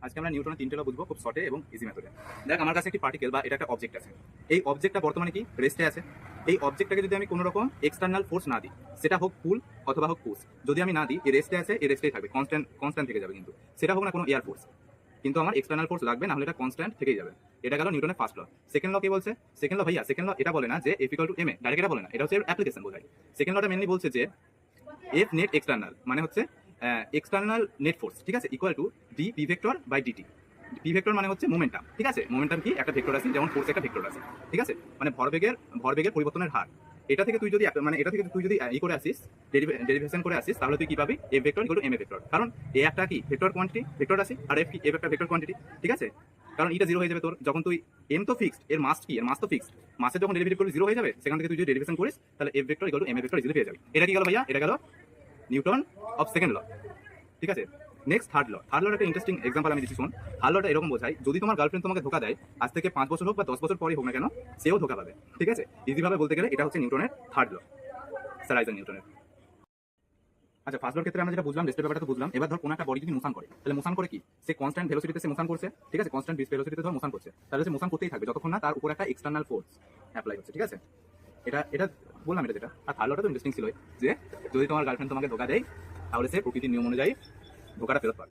আজকে আমরা নিউটনের তিনটে ল বুঝবো খুব শর্টে এবং ইজি মেথডে। দেখ, আমার কাছে একটি পার্টিকেল বা এটা একটা অবজেক্ট আছে। এই অবজেক্টটা বর্তমানে কি রেস্টে আছে। এই অবজেক্টটাকে যদি আমি কোনো রকম এক্সটার্নাল ফোর্স না দিই, সেটা হোক পুল অথবা হোক পুশ, যদি আমি না দিই, এই রেস্টে আছে, এই রেস্টেই থাকবে, কনস্ট্যান্ট থেকে যাবে। কিন্তু সেটা হোক না কোনো এয়ার ফোর্স, কিন্তু আমার এক্সটার্নাল ফোর্স লাগবে, না হলে এটা কনস্ট্যান্ট থেকেই যাবে। এটা গেল নিউটনের ফার্স্ট ল। সেকেন্ড ল কি বলছে? সেকেন্ড ল ভাইয়া, সেকেন্ড ল এটা বলে না যে F equal to M A, direct এটা বলে না, এটা হচ্ছে অ্যাপ্লিকেশন বোঝায়। সেকেন্ড লটা মেনলি বলছে যে এফ নেট এক্সটার্নাল মানে হচ্ছে এক্সটার্নাল নেট ফোর্স, ঠিক আছে, equal to D P vector by DT. P vector মানে হচ্ছে মোমেন্টাম, ঠিক আছে। মোমেন্টাম কি? একটা ভেক্টর আছে, যেমন ফোর্স একটা ভেক্টর আছে, ঠিক আছে। মানে ভরবেগের পরিবর্তনের হার। এটা থেকে তুই যদি ই করে আসিস, ডেরিভেশন করে আসিস, তাহলে তুই কি পাবি? F vector equal to M A vector. কারণ এ একটা কি ভেক্টর কোয়ান্টিটি, ভেক্টর আছে, আর এফ একটা ভেক্টর কোয়ান্টিটি, ঠিক আছে। কারণ এটা জিরো হয়ে যাবে তোর, যখন তুই এম তো ফিক্সড, এর মাস কি? এর মাস তো ফিক্সড। মাসের যখন ডেরিভেটিভ করবি জিরো হয়ে যাবে, সেখান থেকে তুই যদি ডেরিভেশন করিস, তাহলে F vector equal to M A vector easily পেয়ে যাবে। এটা কি গেল ভাইয়া? এটা গেল নিউটন অফ সেকেন্ড ল, ঠিক আছে। Next third law. থার্ড লর একটা ইন্টারেস্টিং এক্সাম্পল আমি দিচ্ছি, শোন। থার্ড লটা এরকম বোঝায়, যদি তোমার গার্লফ্রেন্ড তোমাকে ধোকা দেয়, আজ থেকে 5 বছর হোক বা 10 বছর পরে হোক না কেন, সেও ধোকা পাবে, ঠিক আছে। ইজিভাবে বলতে গেলে এটা হচ্ছে নিউটনের থার্ড ল, স্যার আইজাক নিউটনের। আচ্ছা, ফার্স্ট লর ক্ষেত্রে আমরা যেটা বুঝলাম, রেস্টের ব্যাপারটা তো বুঝলাম। এবার ধর কোনো একটা বডি যদি মোশন করে, তাহলে মোশন করে কি? সে কনস্ট্যান্ট ভেলোসিটিতে সে মোশন করছে, ঠিক আছে, কনস্ট্যান্ট ভেলোসিটিতে ধর মোশন করছে, তাহলে সে মোশন করতেই থাকবে যতক্ষণ না তার উপর একটা এক্সটার্নাল ফোর্স অ্যাপ্লাই হচ্ছে, ঠিক আছে। এটা এটা বললাম, এটা যেটা। আর থার্ড লটা তো ইন্টারেস্টিং ছিল, যে যদি তোমার গার্লফ্রেন্ড তোমাকে ধোকা দেয়, তাহলে সে প্রকৃতির নিয়ম অনুযায়ী ধোকাটা ফেরত পাবে।